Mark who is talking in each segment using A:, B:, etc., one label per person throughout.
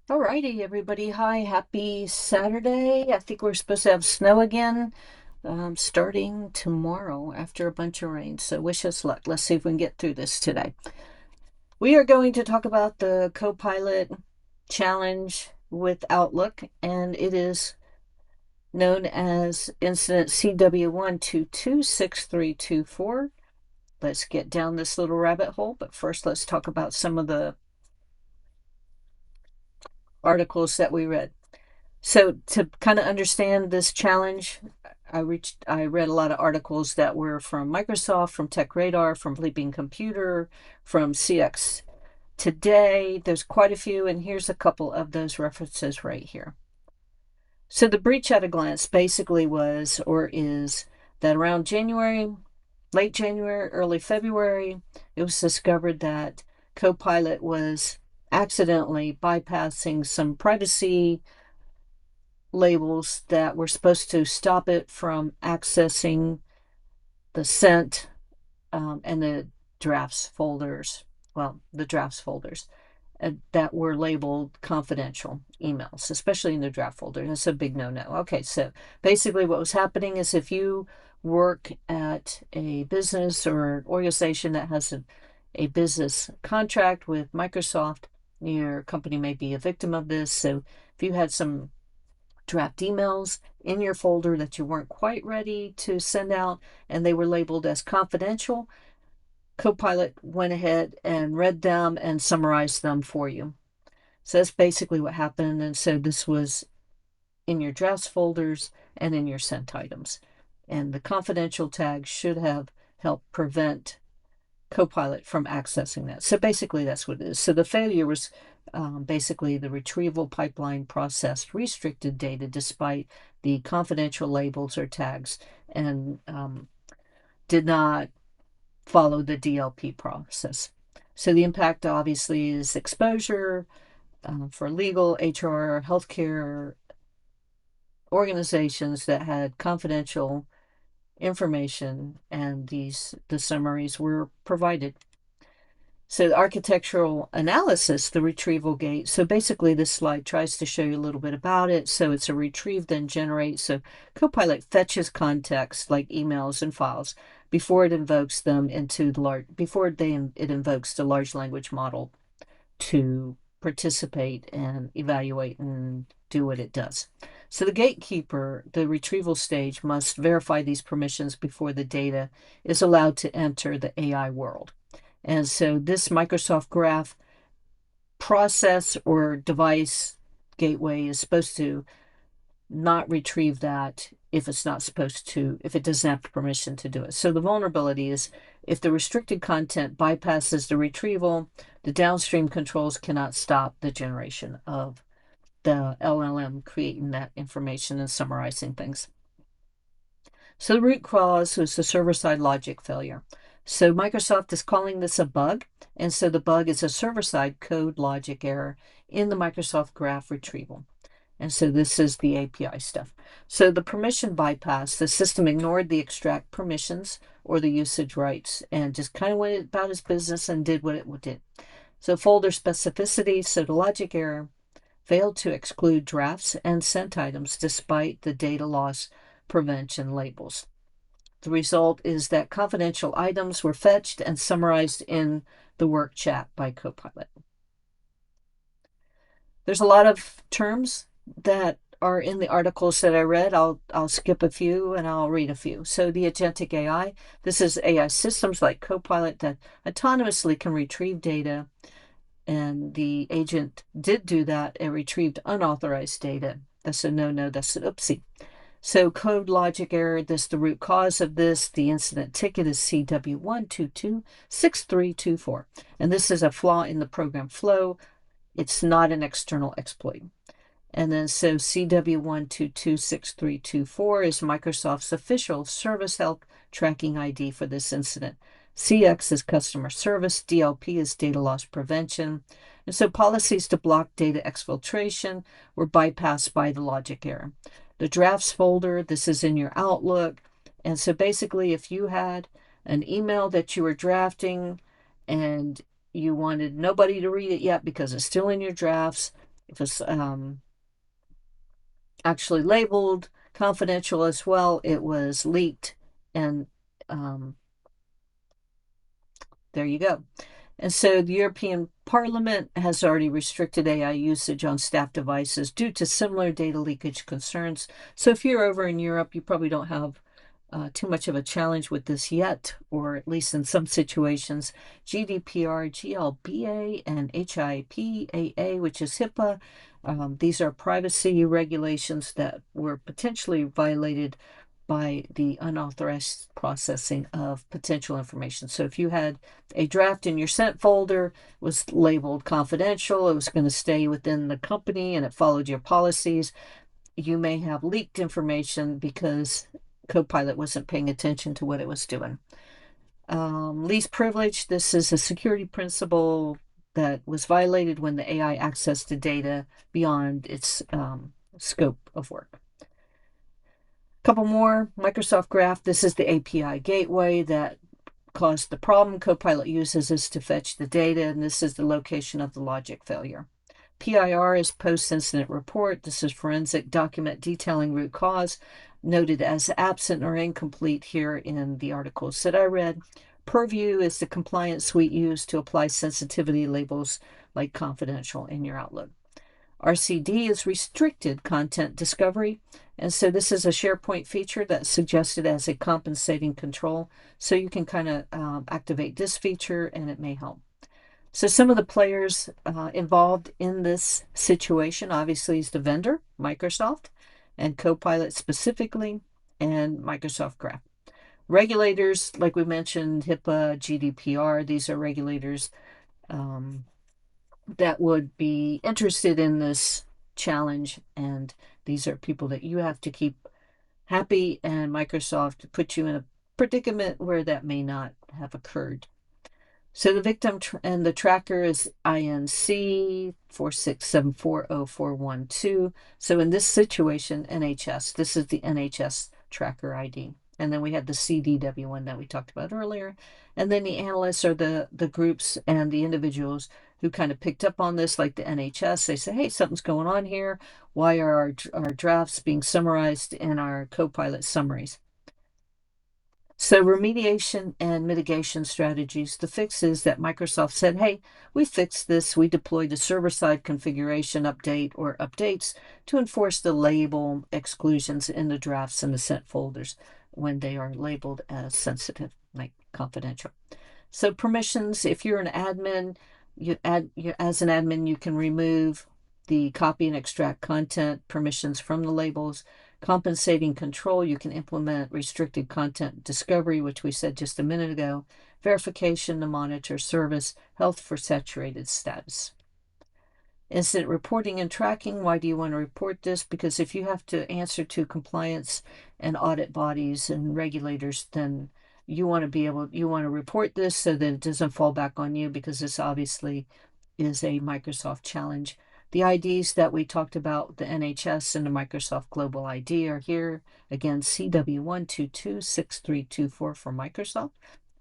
A: Alrighty, everybody. Hi, happy Saturday. I think we're supposed to have snow again starting tomorrow after a bunch of rain. So wish us luck. Let's see if we can get through this today. We are going to talk about the CoPilot challenge with Outlook, and it is known as incident CW1226324. Let's get down this little rabbit hole, but first let's talk about some of the articles that we read. So to kind of understand this challenge, I read a lot of articles that were from Microsoft, from Tech Radar, from Bleeping Computer, from CX Today. There's quite a few, and here's a couple of those references right here. So the breach at a glance basically was or is that around January, late January, early February, it was discovered that Copilot was accidentally bypassing some privacy labels that were supposed to stop it from accessing the sent and the drafts folders. Well, the drafts folders that were labeled confidential emails, especially in the draft folder. That's a big no-no. Okay, so basically what was happening is if you work at a business or organization that has a business contract with Microsoft, your company may be a victim of this. So if you had some draft emails in your folder that you weren't quite ready to send out and they were labeled as confidential, Copilot went ahead and read them and summarized them for you. So that's basically what happened. And so this was in your drafts folders and in your sent items. And the confidential tag should have helped prevent Copilot from accessing that. So basically, that's what it is. So the failure was basically the retrieval pipeline processed restricted data despite the confidential labels or tags and did not follow the DLP process. So the impact obviously is exposure for legal, HR, healthcare organizations that had confidential information, and the summaries were provided. So the architectural analysis, the retrieval gate. So basically this slide tries to show you a little bit about it. So it's a retrieve then generate. So Copilot fetches context like emails and files before it invokes them into the it invokes the large language model to participate and evaluate and do what it does. So the gatekeeper, the retrieval stage, must verify these permissions before the data is allowed to enter the AI world. And so this Microsoft Graph process or device gateway is supposed to not retrieve that if it's not supposed to, if it doesn't have permission to do it. So the vulnerability is if the restricted content bypasses the retrieval, the downstream controls cannot stop the generation of the LLM creating that information and summarizing things. So the root cause was the server-side logic failure. So Microsoft is calling this a bug, and so the bug is a server-side code logic error in the Microsoft Graph retrieval. And so this is the API stuff. So the permission bypass, the system ignored the extract permissions or the usage rights and just kind of went about its business and did what it did. So folder specificity, so the logic error failed to exclude drafts and sent items despite the data loss prevention labels. The result is that confidential items were fetched and summarized in the work chat by Copilot. There's a lot of terms that are in the articles that I read. I'll skip a few and I'll read a few. So the agentic AI, this is AI systems like Copilot that autonomously can retrieve data, and the agent did do that and retrieved unauthorized data. That's a no-no, that's an oopsie. So code logic error, this the root cause of this. The incident ticket is CW1226324. And this is a flaw in the program flow. It's not an external exploit. And then so CW1226324 is Microsoft's official service health tracking ID for this incident. CX is customer service, DLP is data loss prevention. And so policies to block data exfiltration were bypassed by the logic error. The drafts folder, this is in your Outlook. And so basically, if you had an email that you were drafting and you wanted nobody to read it yet because it's still in your drafts, It was actually labeled confidential as well. It was leaked, and um, there you go. And so the European Parliament has already restricted AI usage on staff devices due to similar data leakage concerns. So if you're over in Europe, you probably don't have too much of a challenge with this yet, or at least in some situations. GDPR, GLBA, and HIPAA, which is HIPAA. These are privacy regulations that were potentially violated by the unauthorized processing of potential information. So if you had a draft in your sent folder, was labeled confidential, it was going to stay within the company and it followed your policies, you may have leaked information because CoPilot wasn't paying attention to what it was doing. Least privilege, this is a security principle that was violated when the AI accessed the data beyond its scope of work. Couple more. Microsoft Graph. This is the API gateway that caused the problem. Copilot uses this to fetch the data, and this is the location of the logic failure. PIR is post-incident report. This is forensic document detailing root cause, noted as absent or incomplete here in the articles that I read. Purview is the compliance suite used to apply sensitivity labels like confidential in your Outlook. RCD is restricted content discovery. And so this is a SharePoint feature that's suggested as a compensating control. So you can kind of activate this feature and it may help. So some of the players involved in this situation, obviously, is the vendor, Microsoft, and Copilot specifically, and Microsoft Graph. Regulators, like we mentioned, HIPAA, GDPR, these are regulators that would be interested in this challenge, and these are people that you have to keep happy, and Microsoft put you in a predicament where that may not have occurred. So the victim and the tracker is INC 467404112. So in this situation, NHS, this is the NHS tracker ID. And then we had the CDW one that we talked about earlier. And then the analysts are the groups and the individuals who kind of picked up on this, like the NHS. They say, hey, something's going on here. Why are our drafts being summarized in our Copilot summaries? So remediation and mitigation strategies. The fix is that Microsoft said, hey, we fixed this. We deployed a server-side configuration update or updates to enforce the label exclusions in the drafts and the sent folders when they are labeled as sensitive, like confidential. So permissions, if you're an admin, as an admin, you can remove the copy and extract content permissions from the labels. Compensating control, you can implement restricted content discovery, which we said just a minute ago. Verification to monitor service, health for saturated status. Incident reporting and tracking. Why do you want to report this? Because if you have to answer to compliance and audit bodies and regulators, then you want to report this so that it doesn't fall back on you, because this obviously is a Microsoft challenge. The IDs that we talked about, the NHS and the Microsoft Global ID, are here. Again, CW1226324 for Microsoft,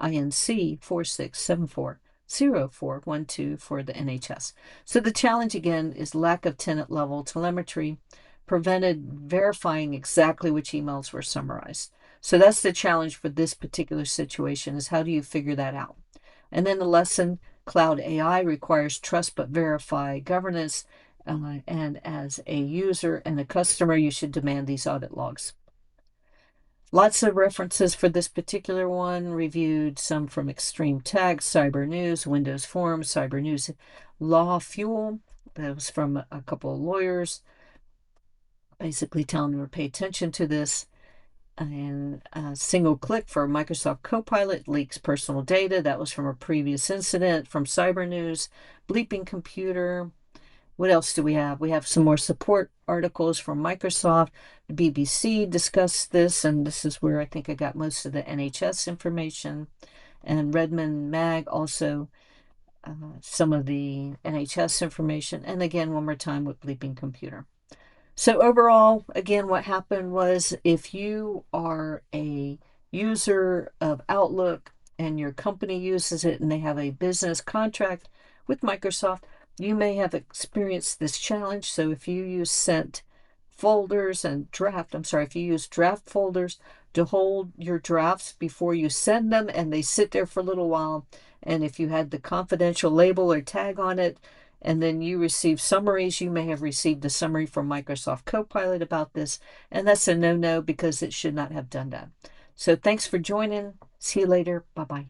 A: INC 46740412 for the NHS. So the challenge again is lack of tenant level telemetry prevented verifying exactly which emails were summarized. So that's the challenge for this particular situation, is how do you figure that out? And then the lesson, cloud AI requires trust but verify governance. And as a user and a customer, you should demand these audit logs. Lots of references for this particular one, reviewed some from Extreme Tech, Cyber News, Windows Forum, Cyber News Law Fuel. That was from a couple of lawyers, basically telling them to pay attention to this. And single click for Microsoft Copilot leaks personal data. That was from a previous incident from Cyber News. Bleeping computer. What else do we have? We have some more support articles from Microsoft. The BBC discussed this, and this is where I think I got most of the NHS information. And Redmond Mag also some of the NHS information. And again, one more time with Bleeping Computer. So overall, again, what happened was, if you are a user of Outlook and your company uses it and they have a business contract with Microsoft, you may have experienced this challenge. So if you use sent folders and if you use draft folders to hold your drafts before you send them and they sit there for a little while, and if you had the confidential label or tag on it, and then you receive summaries, you may have received a summary from Microsoft Copilot about this, and that's a no-no because it should not have done that. So thanks for joining. See you later. Bye-bye.